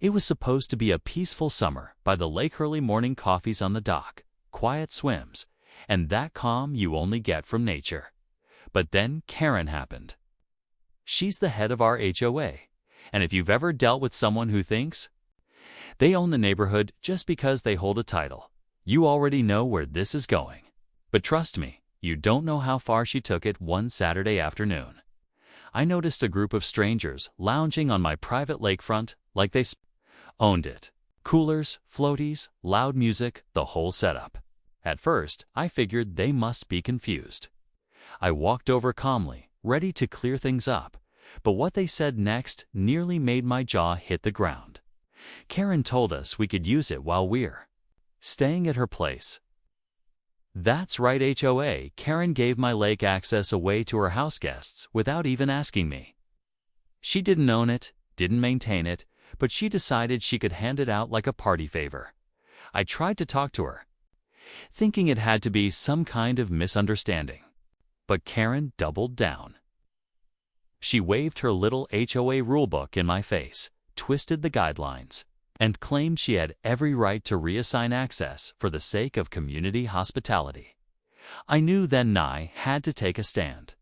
It was supposed to be a peaceful summer by the lake, early morning coffees on the dock, quiet swims, and that calm you only get from nature. But then Karen happened. She's the head of our HOA, and if you've ever dealt with someone who thinks they own the neighborhood just because they hold a title, you already know where this is going. But trust me, you don't know how far she took it one Saturday afternoon. I noticed a group of strangers lounging on my private lakefront like they owned it. Coolers, floaties, loud music, the whole setup. At first, I figured they must be confused. I walked over calmly, ready to clear things up, but what they said next nearly made my jaw hit the ground. Karen told us we could use it while we're staying at her place. That's right, HOA. Karen gave my lake access away to her house guests without even asking me. She didn't own it, didn't maintain it, but she decided she could hand it out like a party favor. I tried to talk to her, thinking it had to be some kind of misunderstanding. But Karen doubled down. She waved her little HOA rulebook in my face, twisted the guidelines, and claimed she had every right to reassign access for the sake of community hospitality. I knew then I had to take a stand.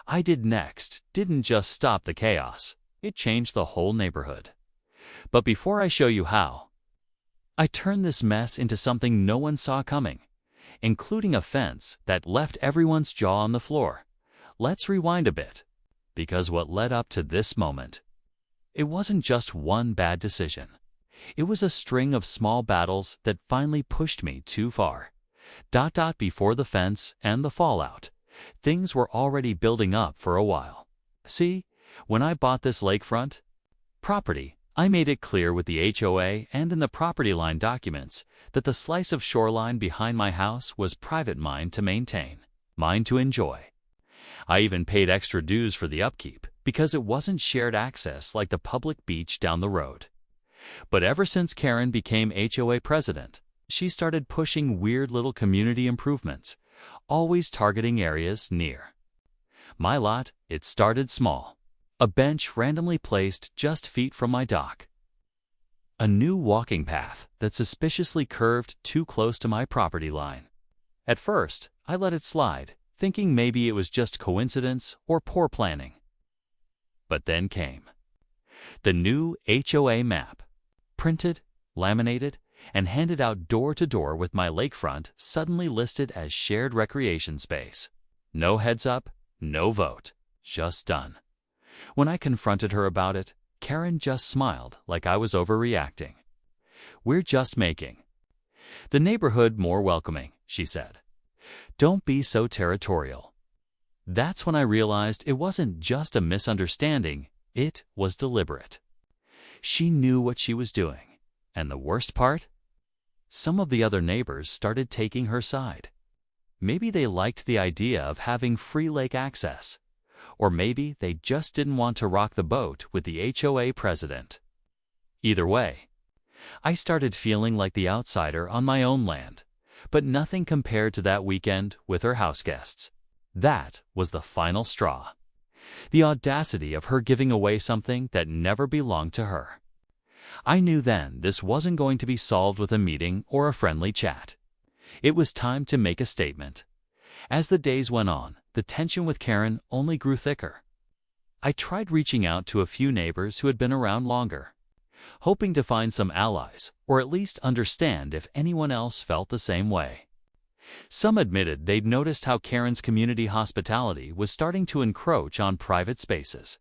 I did next didn't just stop the chaos, it changed the whole neighborhood. But before I show you how, I turned this mess into something no one saw coming, including a fence that left everyone's jaw on the floor. Let's rewind a bit, because what led up to this moment, it wasn't just one bad decision. It was a string of small battles that finally pushed me too far. Before the fence and the fallout, things were already building up for a while. See, when I bought this lakefront property, I made it clear with the HOA and in the property line documents that the slice of shoreline behind my house was private, mine to maintain, mine to enjoy. I even paid extra dues for the upkeep because it wasn't shared access like the public beach down the road. But ever since Karen became HOA president, she started pushing weird little community improvements, always targeting areas near my lot. It started small. A bench randomly placed just feet from my dock. A new walking path that suspiciously curved too close to my property line. At first, I let it slide, thinking maybe it was just coincidence or poor planning. But then came the new HOA map, printed, laminated, and handed out door to door with my lakefront suddenly listed as shared recreation space. No heads up, no vote, just done. When I confronted her about it, Karen just smiled like I was overreacting. We're just making the neighborhood more welcoming, she said. Don't be so territorial. That's when I realized it wasn't just a misunderstanding, it was deliberate. She knew what she was doing. And the worst part? Some of the other neighbors started taking her side. Maybe they liked the idea of having free lake access. Or maybe they just didn't want to rock the boat with the HOA president. Either way, I started feeling like the outsider on my own land, but nothing compared to that weekend with her house guests. That was the final straw. The audacity of her giving away something that never belonged to her. I knew then this wasn't going to be solved with a meeting or a friendly chat. It was time to make a statement. As the days went on, the tension with Karen only grew thicker. I tried reaching out to a few neighbors who had been around longer, hoping to find some allies or at least understand if anyone else felt the same way. Some admitted they'd noticed how Karen's community hospitality was starting to encroach on private spaces.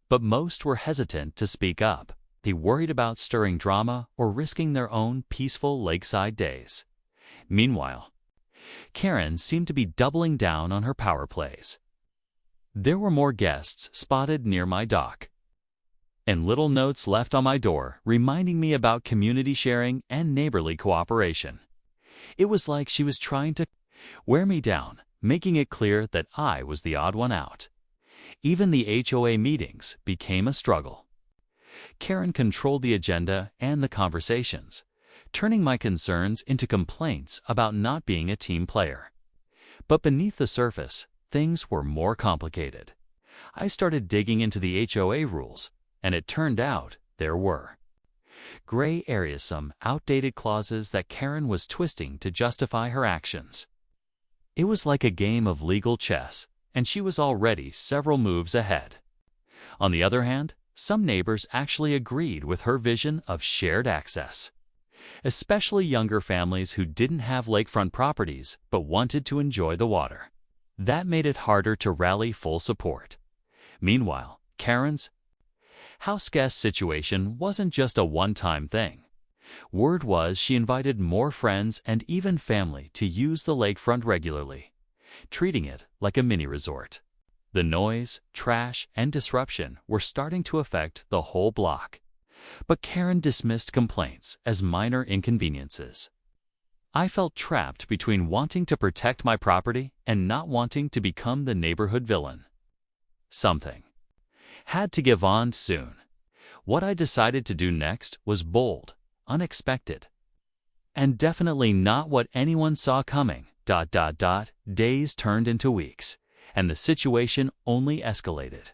But most were hesitant to speak up. They worried about stirring drama or risking their own peaceful lakeside days. Meanwhile, Karen seemed to be doubling down on her power plays. There were more guests spotted near my dock, and little notes left on my door reminding me about community sharing and neighborly cooperation. It was like she was trying to wear me down, making it clear that I was the odd one out. Even the HOA meetings became a struggle. Karen controlled the agenda and the conversations, turning my concerns into complaints about not being a team player. But beneath the surface, things were more complicated. I started digging into the HOA rules, and it turned out there were gray areas, some outdated clauses that Karen was twisting to justify her actions. It was like a game of legal chess, and she was already several moves ahead. On the other hand, some neighbors actually agreed with her vision of shared access, especially younger families who didn't have lakefront properties but wanted to enjoy the water. That made it harder to rally full support. Meanwhile, Karen's house guest situation wasn't just a one-time thing. Word was she invited more friends and even family to use the lakefront regularly, treating it like a mini-resort. The noise, trash, and disruption were starting to affect the whole block, but Karen dismissed complaints as minor inconveniences. I felt trapped between wanting to protect my property and not wanting to become the neighborhood villain. Something had to give on soon. What I decided to do next was bold, unexpected, and definitely not what anyone saw coming. Days turned into weeks, and the situation only escalated.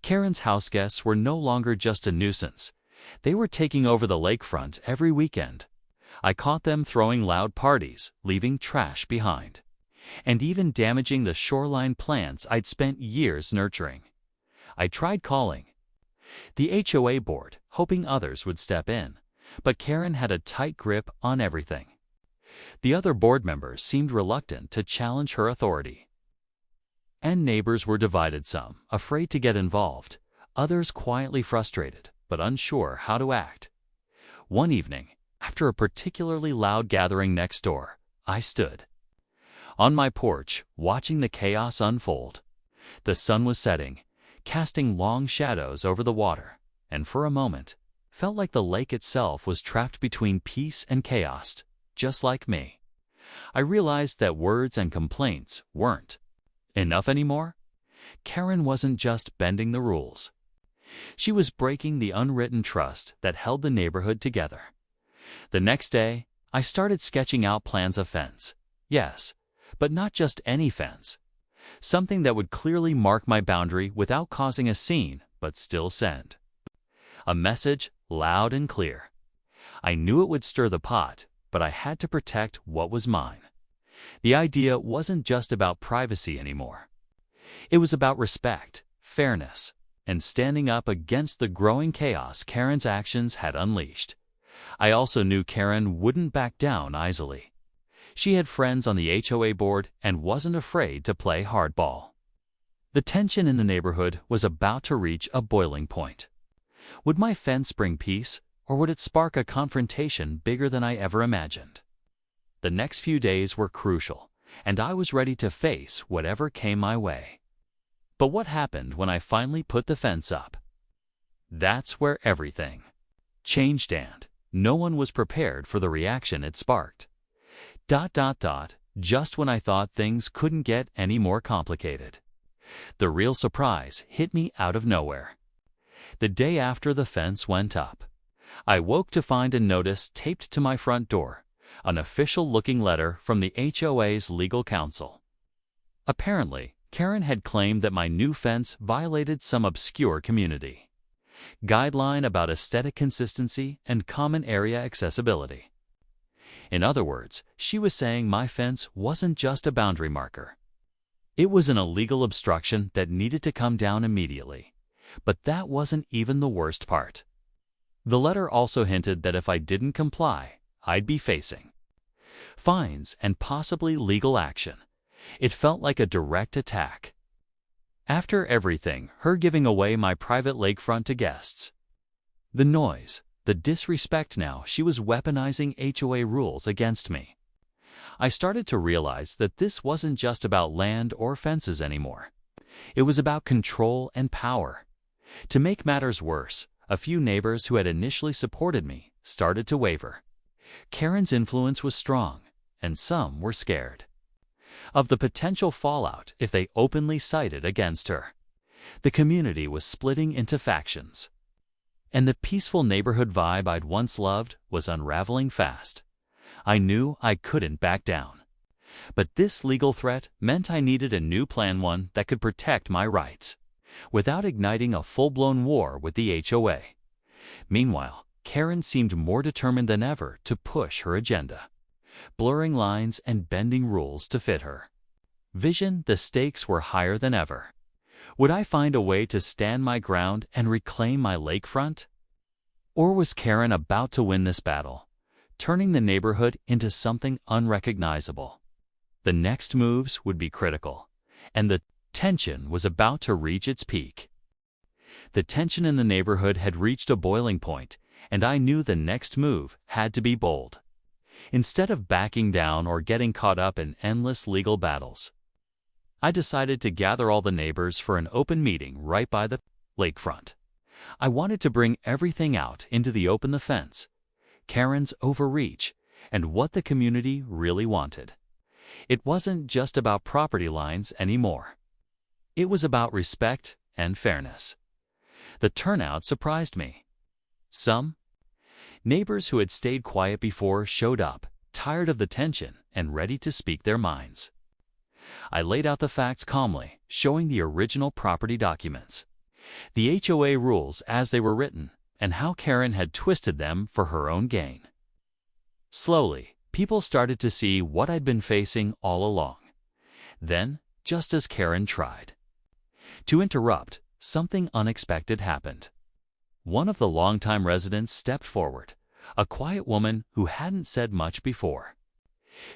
Karen's houseguests were no longer just a nuisance. They were taking over the lakefront every weekend. I caught them throwing loud parties, leaving trash behind, and even damaging the shoreline plants I'd spent years nurturing. I tried calling the HOA board, hoping others would step in, but Karen had a tight grip on everything. The other board members seemed reluctant to challenge her authority, and neighbors were divided, some afraid to get involved, others quietly frustrated but unsure how to act. One evening, after a particularly loud gathering next door, I stood on my porch watching the chaos unfold. The sun was setting, casting long shadows over the water, and for a moment, felt like the lake itself was trapped between peace and chaos, just like me. I realized that words and complaints weren't enough anymore. Karen wasn't just bending the rules. She was breaking the unwritten trust that held the neighborhood together. The next day, I started sketching out plans of fence. Yes, but not just any fence. Something that would clearly mark my boundary without causing a scene, but still send a message loud and clear. I knew it would stir the pot, but I had to protect what was mine. The idea wasn't just about privacy anymore. It was about respect, fairness, and standing up against the growing chaos Karen's actions had unleashed. I also knew Karen wouldn't back down easily. She had friends on the HOA board and wasn't afraid to play hardball. The tension in the neighborhood was about to reach a boiling point. Would my fence bring peace, or would it spark a confrontation bigger than I ever imagined? The next few days were crucial, and I was ready to face whatever came my way. But what happened when I finally put the fence up? That's where everything changed, and no one was prepared for the reaction it sparked. Just when I thought things couldn't get any more complicated, the real surprise hit me out of nowhere. The day after the fence went up, I woke to find a notice taped to my front door, an official-looking letter from the HOA's legal counsel. Apparently, Karen had claimed that my new fence violated some obscure community guideline about aesthetic consistency and common area accessibility. In other words, she was saying my fence wasn't just a boundary marker. It was an illegal obstruction that needed to come down immediately. But that wasn't even the worst part. The letter also hinted that if I didn't comply, I'd be facing fines and possibly legal action. It felt like a direct attack. After everything, her giving away my private lakefront to guests, the noise, the disrespect, now she was weaponizing HOA rules against me. I started to realize that this wasn't just about land or fences anymore. It was about control and power. To make matters worse, a few neighbors who had initially supported me started to waver. Karen's influence was strong, and some were scared of the potential fallout if they openly sided against her. The community was splitting into factions, and the peaceful neighborhood vibe I'd once loved was unraveling fast. I knew I couldn't back down. But this legal threat meant I needed a new plan, one that could protect my rights. without igniting a full-blown war with the HOA. Meanwhile, Karen seemed more determined than ever to push her agenda, blurring lines and bending rules to fit her vision. The stakes were higher than ever. Would I find a way to stand my ground and reclaim my lakefront? Or was Karen about to win this battle, turning the neighborhood into something unrecognizable? The next moves would be critical, and the tension was about to reach its peak. The tension in the neighborhood had reached a boiling point, and I knew the next move had to be bold. Instead of backing down or getting caught up in endless legal battles, I decided to gather all the neighbors for an open meeting right by the lakefront. I wanted to bring everything out into the open: the fence, Karen's overreach, and what the community really wanted. It wasn't just about property lines anymore. It was about respect and fairness. The turnout surprised me. Some neighbors who had stayed quiet before showed up, tired of the tension and ready to speak their minds. I laid out the facts calmly, showing the original property documents, the HOA rules as they were written, and how Karen had twisted them for her own gain. Slowly, people started to see what I'd been facing all along. Then, just as Karen tried to interrupt, something unexpected happened. One of the longtime residents stepped forward, a quiet woman who hadn't said much before.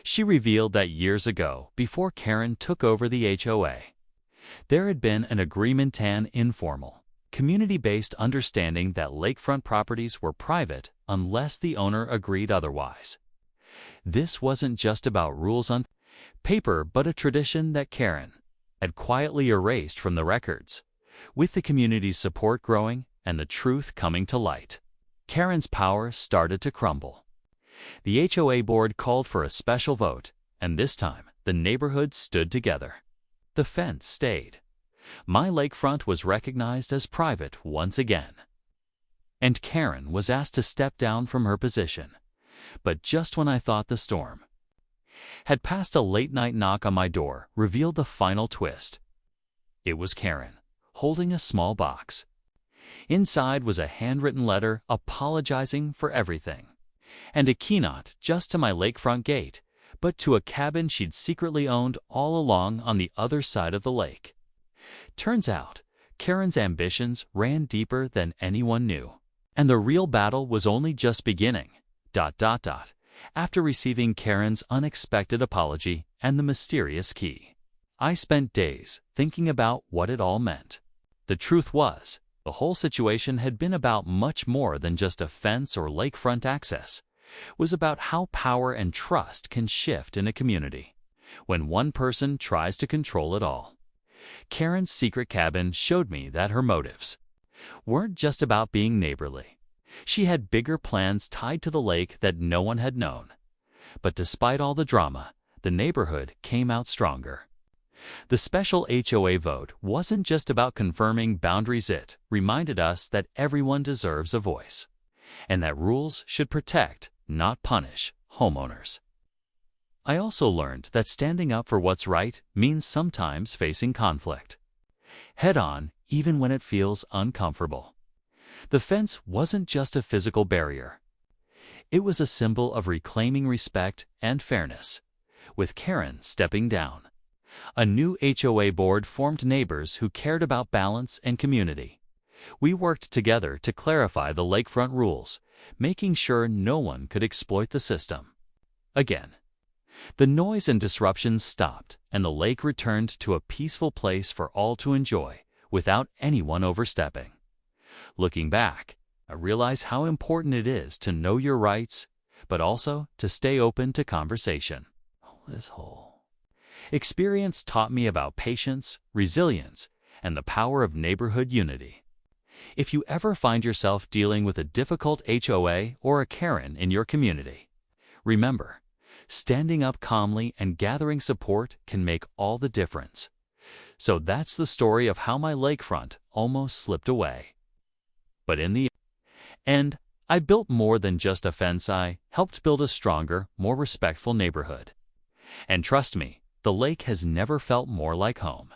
She revealed that years ago, before Karen took over the HOA, there had been an agreement, an informal, community-based understanding that lakefront properties were private unless the owner agreed otherwise. This wasn't just about rules on paper, but a tradition that Karen had quietly erased from the records. With the community's support growing and the truth coming to light, Karen's power started to crumble. The HOA board called for a special vote, and this time the neighborhood stood together. The fence stayed. My lakefront was recognized as private once again. And Karen was asked to step down from her position. But just when I thought the storm had passed, a late-night knock on my door revealed the final twist. It was Karen, holding a small box. Inside was a handwritten letter apologizing for everything, and a key not just to my lakefront gate, but to a cabin she'd secretly owned all along on the other side of the lake. Turns out, Karen's ambitions ran deeper than anyone knew, and the real battle was only just beginning. After receiving Karen's unexpected apology and the mysterious key, I spent days thinking about what it all meant. The truth was, the whole situation had been about much more than just a fence or lakefront access. It was about how power and trust can shift in a community when one person tries to control it all. Karen's secret cabin showed me that her motives weren't just about being neighborly. She had bigger plans tied to the lake that no one had known. But despite all the drama, the neighborhood came out stronger. The special HOA vote wasn't just about confirming boundaries. It reminded us that everyone deserves a voice, and that rules should protect, not punish, homeowners. I also learned that standing up for what's right means sometimes facing conflict head-on, even when it feels uncomfortable. The fence wasn't just a physical barrier. It was a symbol of reclaiming respect and fairness. With Karen stepping down, a new HOA board formed, neighbors who cared about balance and community. We worked together to clarify the lakefront rules, making sure no one could exploit the system. Again, the noise and disruptions stopped, and the lake returned to a peaceful place for all to enjoy without anyone overstepping. Looking back, I realize how important it is to know your rights, but also to stay open to conversation. This whole experience taught me about patience, resilience, and the power of neighborhood unity. If you ever find yourself dealing with a difficult HOA or a Karen in your community, remember, standing up calmly and gathering support can make all the difference. So that's the story of how my lakefront almost slipped away. But in the end, I built more than just a fence. I helped build a stronger, more respectful neighborhood. And trust me, the lake has never felt more like home.